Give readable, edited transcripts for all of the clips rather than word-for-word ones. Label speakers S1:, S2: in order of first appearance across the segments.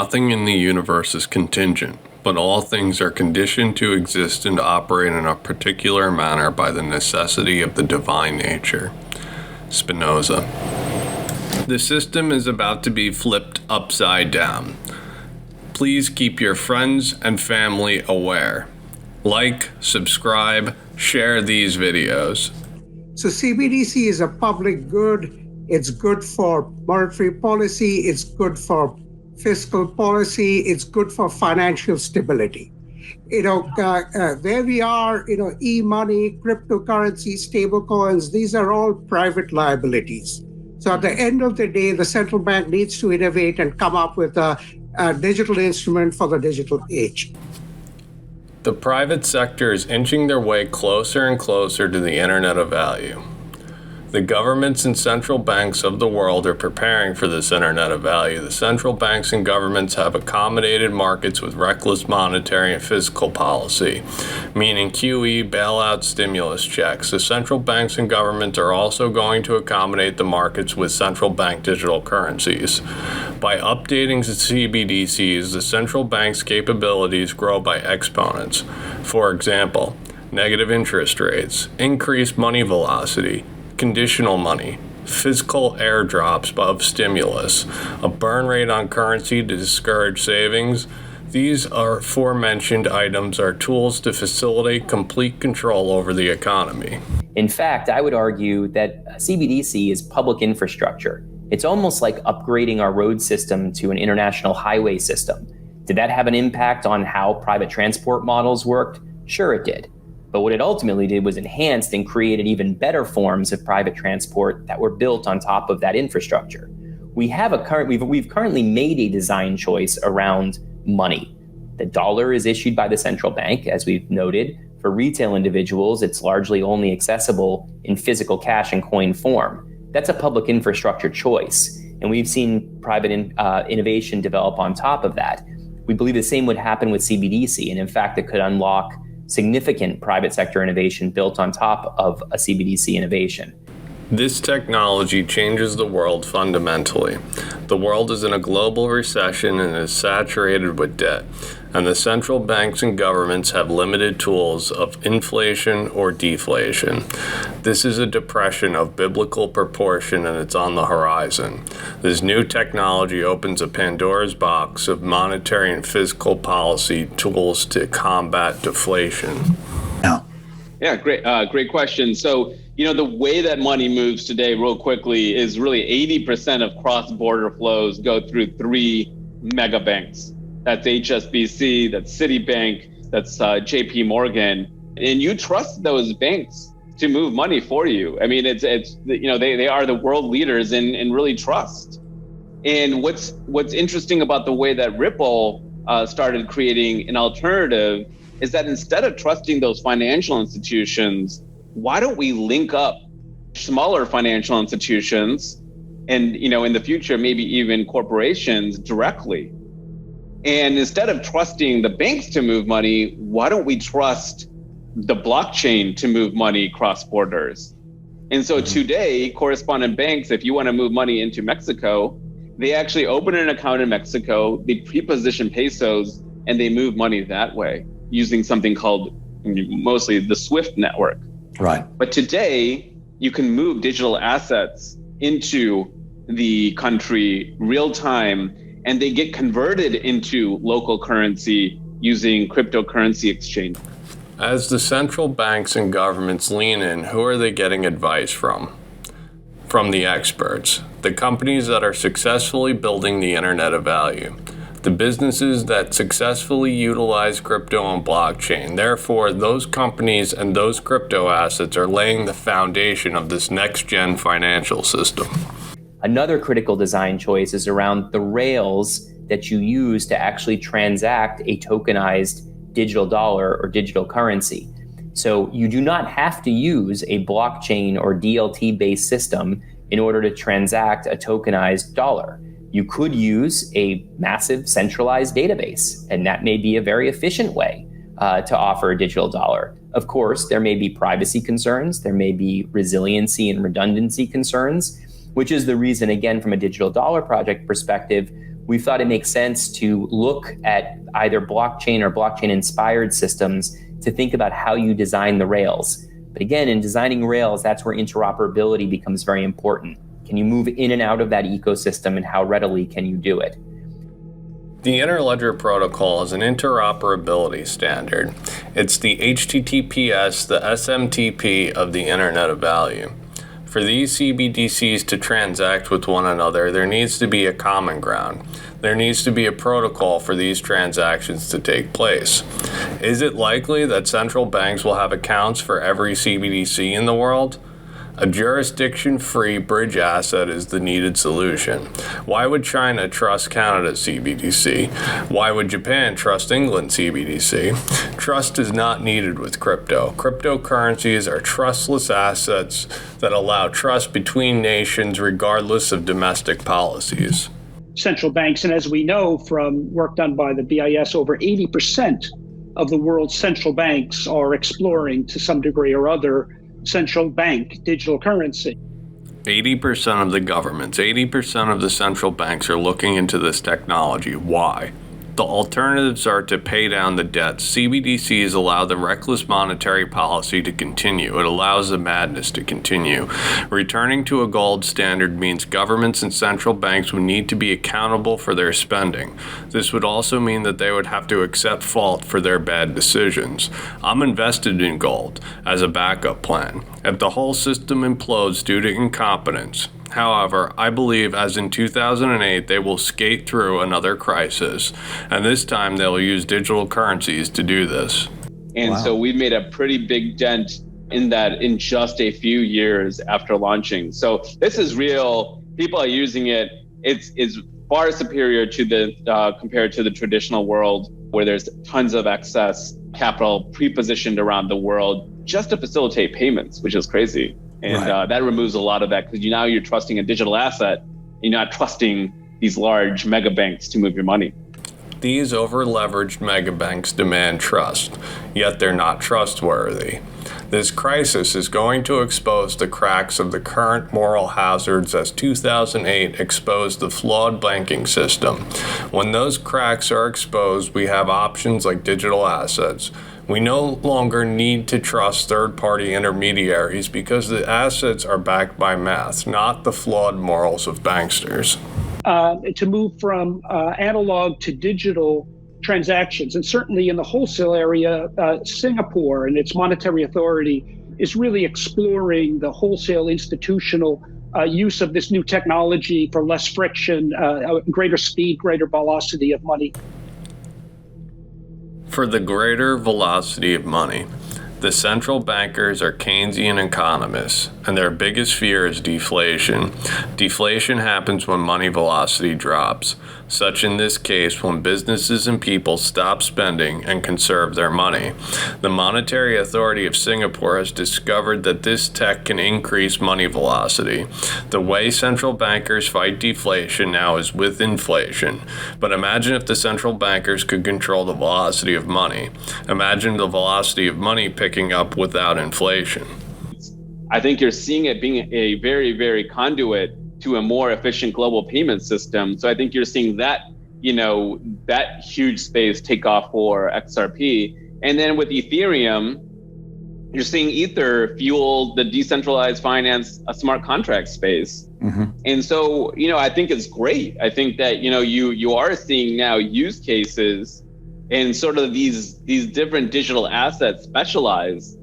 S1: Nothing in the universe is contingent, but all things are conditioned to exist and operate in a particular manner by the necessity of the divine nature. Spinoza. The system is about to be flipped upside down. Please keep your friends and family aware. Like, subscribe, share these videos.
S2: So CBDC is a public good. It's good for monetary policy. It's good for fiscal policy. It's good for financial stability. Where we are, e-money, cryptocurrency, stablecoins, these are all private liabilities. So at the end of the day, the central bank needs to innovate and come up with a digital instrument for the digital age.
S1: The private sector is inching their way closer and closer to the Internet of Value. The governments and central banks of the world are preparing for this Internet of Value. The central banks and governments have accommodated markets with reckless monetary and fiscal policy, meaning QE, bailout, stimulus checks. The central banks and governments are also going to accommodate the markets with central bank digital currencies. By updating the CBDCs, the central bank's capabilities grow by exponents. For example, negative interest rates, increased money velocity, conditional money, fiscal airdrops of stimulus, a burn rate on currency to discourage savings. These aforementioned items are tools to facilitate complete control over the economy.
S3: In fact, I would argue that CBDC is public infrastructure. It's almost like upgrading our road system to an international highway system. Did that have an impact on how private transport models worked? Sure it did. But what it ultimately did was enhanced and created even better forms of private transport that were built on top of that infrastructure. We've currently made a design choice around money. The dollar is issued by the central bank, as we've noted. For retail individuals, it's largely only accessible in physical cash and coin form. That's a public infrastructure choice. And we've seen private innovation develop on top of that. We believe the same would happen with CBDC. And in fact, it could unlock significant private sector innovation built on top of a CBDC innovation.
S1: This technology changes the world fundamentally. The world is in a global recession and is saturated with debt, and the central banks and governments have limited tools of inflation or deflation. This is a depression of biblical proportion, and it's on the horizon. This new technology opens a Pandora's box of monetary and fiscal policy tools to combat deflation.
S4: Yeah, great question. So, the way that money moves today, real quickly, is really 80% of cross-border flows go through three mega banks. That's HSBC, that's Citibank, that's JP Morgan. And you trust those banks to move money for you. I mean, they are the world leaders in really trust. And what's interesting about the way that Ripple started creating an alternative is that instead of trusting those financial institutions, why don't we link up smaller financial institutions and, in the future, maybe even corporations directly? And instead of trusting the banks to move money, why don't we trust the blockchain to move money cross borders? And so today, correspondent banks, if you want to move money into Mexico, they actually open an account in Mexico, they pre-position pesos, and they move money that way using something called mostly the SWIFT network.
S5: Right.
S4: But today, you can move digital assets into the country real time, and they get converted into local currency using cryptocurrency exchange.
S1: As the central banks and governments lean in, who are they getting advice from? From the experts, the companies that are successfully building the Internet of Value, the businesses that successfully utilize crypto and blockchain. Therefore, those companies and those crypto assets are laying the foundation of this next-gen financial system.
S3: Another critical design choice is around the rails that you use to actually transact a tokenized digital dollar or digital currency. So you do not have to use a blockchain or DLT-based system in order to transact a tokenized dollar. You could use a massive centralized database, and that may be a very efficient way to offer a digital dollar. Of course, there may be privacy concerns, there may be resiliency and redundancy concerns, which is the reason, again, from a digital dollar project perspective, we thought it makes sense to look at either blockchain or blockchain-inspired systems to think about how you design the rails. But again, in designing rails, that's where interoperability becomes very important. Can you move in and out of that ecosystem, and how readily can you do it?
S1: The Interledger Protocol is an interoperability standard. It's the HTTPS, the SMTP of the Internet of Value. For these CBDCs to transact with one another, there needs to be a common ground. There needs to be a protocol for these transactions to take place. Is it likely that central banks will have accounts for every CBDC in the world? A jurisdiction-free bridge asset is the needed solution. Why would China trust Canada's CBDC? Why would Japan trust England's CBDC? Trust is not needed with crypto. Cryptocurrencies are trustless assets that allow trust between nations regardless of domestic policies.
S5: Central banks, and as we know from work done by the BIS, over 80% of the world's central banks are exploring to some degree or other central bank digital currency.
S1: 80% of the governments, 80% of the central banks are looking into this technology. Why? The alternatives are to pay down the debts. CBDCs allow the reckless monetary policy to continue. It allows the madness to continue. Returning to a gold standard means governments and central banks would need to be accountable for their spending. This would also mean that they would have to accept fault for their bad decisions. I'm invested in gold as a backup plan. If the whole system implodes due to incompetence, however, I believe, as in 2008, they will skate through another crisis, and this time they'll use digital currencies to do this.
S4: And so we made a pretty big dent in that in just a few years after launching. So this is real. People are using it. It's far superior to the compared to the traditional world, where there's tons of excess capital pre-positioned around the world just to facilitate payments, which is crazy. And that removes a lot of that, because now you're trusting a digital asset. You're not trusting these large mega banks to move your money.
S1: These over-leveraged mega banks demand trust, yet they're not trustworthy. This crisis is going to expose the cracks of the current moral hazards as 2008 exposed the flawed banking system. When those cracks are exposed, we have options like digital assets. We no longer need to trust third-party intermediaries because the assets are backed by math, not the flawed morals of banksters.
S5: To move from analog to digital transactions, and certainly in the wholesale area, Singapore and its monetary authority is really exploring the wholesale institutional use of this new technology for less friction, greater speed, greater velocity of money.
S1: For the greater velocity of money, the central bankers are Keynesian economists, and their biggest fear is deflation. Deflation happens when money velocity drops, such in this case when businesses and people stop spending and conserve their money. The Monetary Authority of Singapore has discovered that this tech can increase money velocity. The way central bankers fight deflation now is with inflation. But imagine if the central bankers could control the velocity of money. Imagine the velocity of money picking up without inflation.
S4: I think you're seeing it being a very, very conduit to a more efficient global payment system. So I think you're seeing that, that huge space take off for XRP. And then with Ethereum, you're seeing Ether fuel the decentralized finance, a smart contract space. Mm-hmm. And so, I think it's great. I think that, you are seeing now use cases and sort of these different digital assets specialize.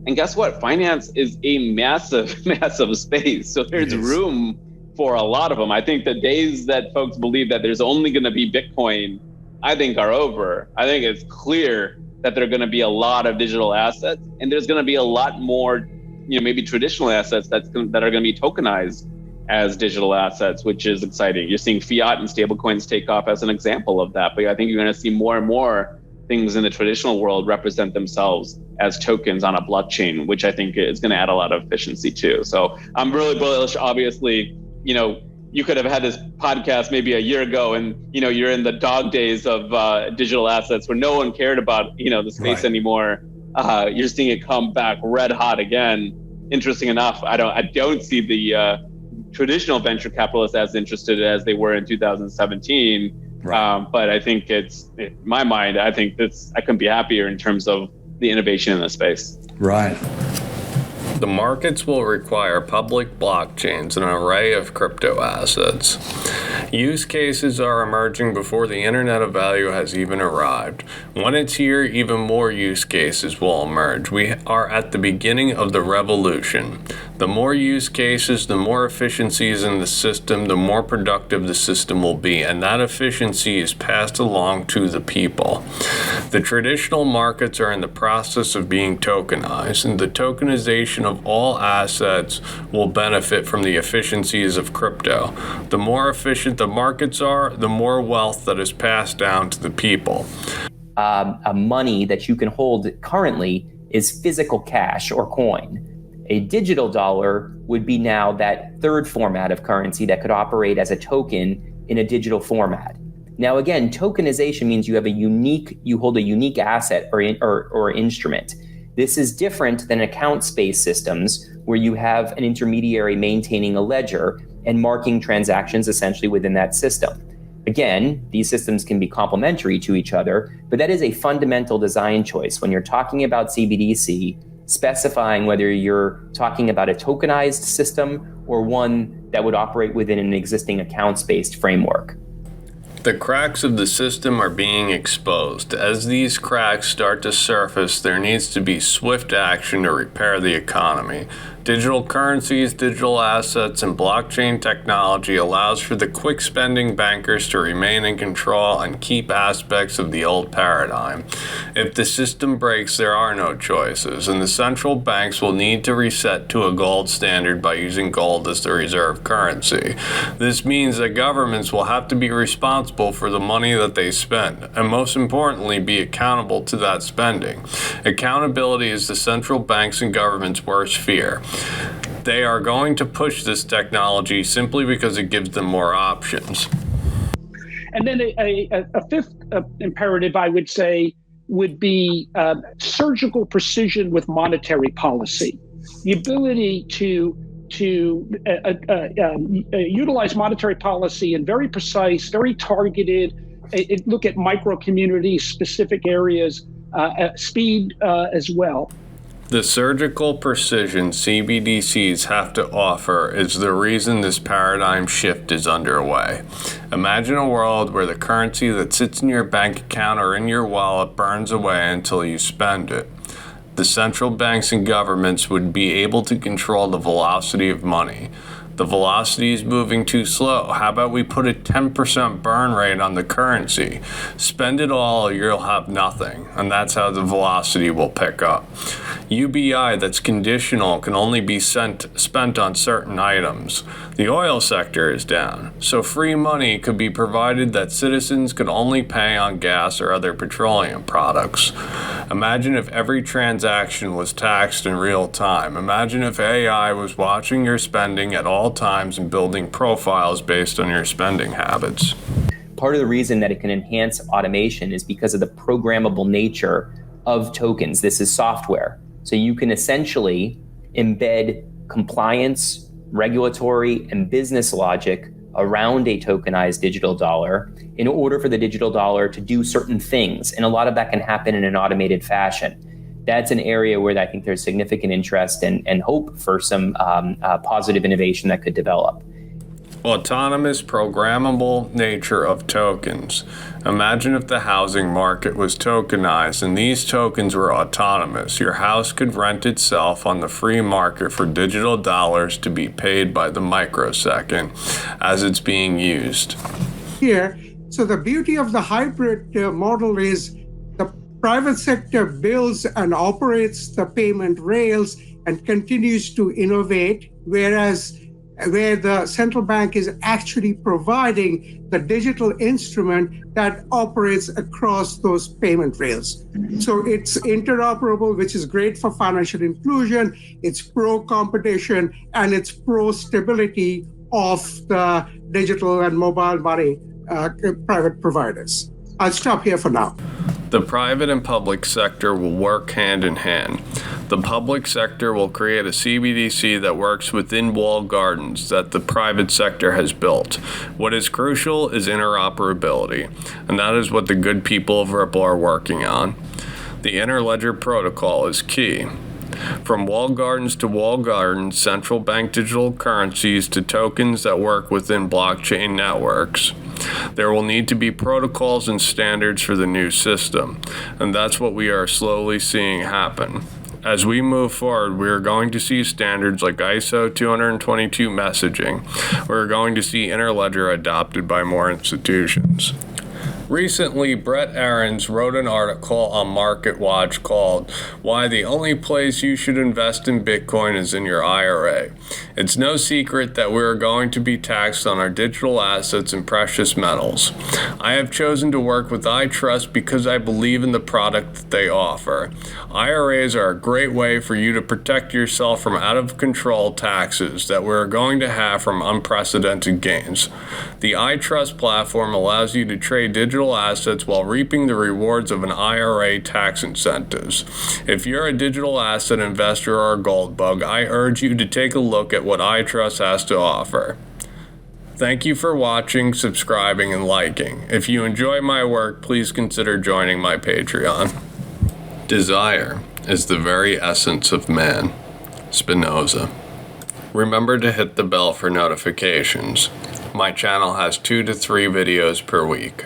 S4: And guess what? Finance is a massive, massive space. So there's room for a lot of them. I think the days that folks believe that there's only going to be Bitcoin, I think are over. I think it's clear that there are going to be a lot of digital assets, and there's going to be a lot more, maybe traditional assets that are going to be tokenized as digital assets, which is exciting. You're seeing fiat and stablecoins take off as an example of that. But I think you're going to see more and more things in the traditional world represent themselves as tokens on a blockchain, which I think is going to add a lot of efficiency too. So I'm really bullish. Obviously, you could have had this podcast maybe a year ago, and you're in the dog days of digital assets where no one cared about the space anymore. You're seeing it come back red hot again. Interesting enough, I don't see the traditional venture capitalists as interested as they were in 2017.
S6: Right.
S4: But I think in my mind, I think I couldn't be happier in terms of the innovation in the space.
S6: Right.
S1: The markets will require public blockchains and an array of crypto assets. Use cases are emerging before the Internet of Value has even arrived. When it's here, even more use cases will emerge. We are at the beginning of the revolution. The more use cases, the more efficiencies in the system, the more productive the system will be, and that efficiency is passed along to the people. The traditional markets are in the process of being tokenized, and the tokenization of all assets will benefit from the efficiencies of crypto. The more efficient the markets are, the more wealth that is passed down to the people.
S3: Money that you can hold currently is physical cash or coin. A digital dollar would be now that third format of currency that could operate as a token in a digital format. Now, again, tokenization means you hold a unique asset or instrument. This is different than account-based systems where you have an intermediary maintaining a ledger and marking transactions essentially within that system. Again, these systems can be complementary to each other, but that is a fundamental design choice when you're talking about CBDC, specifying whether you're talking about a tokenized system or one that would operate within an existing accounts-based framework.
S1: The cracks of the system are being exposed. As these cracks start to surface, there needs to be swift action to repair the economy. Digital currencies, digital assets, and blockchain technology allows for the quick spending bankers to remain in control and keep aspects of the old paradigm. If the system breaks, there are no choices, and the central banks will need to reset to a gold standard by using gold as the reserve currency. This means that governments will have to be responsible for the money that they spend, and most importantly, be accountable to that spending. Accountability is the central banks and governments' worst fear. They are going to push this technology simply because it gives them more options.
S5: And then a fifth imperative, I would say, would be surgical precision with monetary policy. The ability to utilize monetary policy in very precise, very targeted, look at micro communities, specific areas, speed as well.
S1: The surgical precision CBDCs have to offer is the reason this paradigm shift is underway. Imagine a world where the currency that sits in your bank account or in your wallet burns away until you spend it. The central banks and governments would be able to control the velocity of money. The velocity is moving too slow. How about we put a 10% burn rate on the currency? Spend it all or you'll have nothing, and that's how the velocity will pick up. UBI that's conditional can only be spent on certain items. The oil sector is down, so free money could be provided that citizens could only pay on gas or other petroleum products. Imagine if every transaction was taxed in real time. Imagine if AI was watching your spending at all times and building profiles based on your spending habits.
S3: Part of the reason that it can enhance automation is because of the programmable nature of tokens. This is software. So you can essentially embed compliance, regulatory, and business logic around a tokenized digital dollar in order for the digital dollar to do certain things. And a lot of that can happen in an automated fashion. That's an area where I think there's significant interest and hope for some positive innovation that could develop.
S1: Autonomous, programmable nature of tokens. Imagine if the housing market was tokenized and these tokens were autonomous. Your house could rent itself on the free market for digital dollars to be paid by the microsecond as it's being used.
S2: Here, so the beauty of the hybrid model is the private sector builds and operates the payment rails and continues to innovate, whereas where the central bank is actually providing the digital instrument that operates across those payment rails. So it's interoperable, which is great for financial inclusion, it's pro-competition, and it's pro-stability of the digital and mobile money private providers. I'll stop here for now.
S1: The private and public sector will work hand in hand. The public sector will create a CBDC that works within walled gardens that the private sector has built. What is crucial is interoperability, and that is what the good people of Ripple are working on. The interledger protocol is key. From walled gardens to walled gardens, central bank digital currencies to tokens that work within blockchain networks. There will need to be protocols and standards for the new system, and that's what we are slowly seeing happen. As we move forward, we are going to see standards like ISO 222 messaging. We're going to see interledger adopted by more institutions. Recently, Brett Ahrens wrote an article on MarketWatch called "Why the Only Place You Should Invest in Bitcoin is in Your IRA." It's no secret that we are going to be taxed on our digital assets and precious metals. I have chosen to work with iTrust because I believe in the product that they offer. IRAs are a great way for you to protect yourself from out-of-control taxes that we're going to have from unprecedented gains. The iTrust platform allows you to trade digital assets while reaping the rewards of an IRA tax incentives. If you're a digital asset investor or a gold bug, I urge you to take a look at what iTrust has to offer. Thank you for watching, subscribing, and liking. If you enjoy my work, please consider joining my Patreon. Desire is the very essence of man. Spinoza. Remember to hit the bell for notifications. My channel has 2 to 3 videos per week.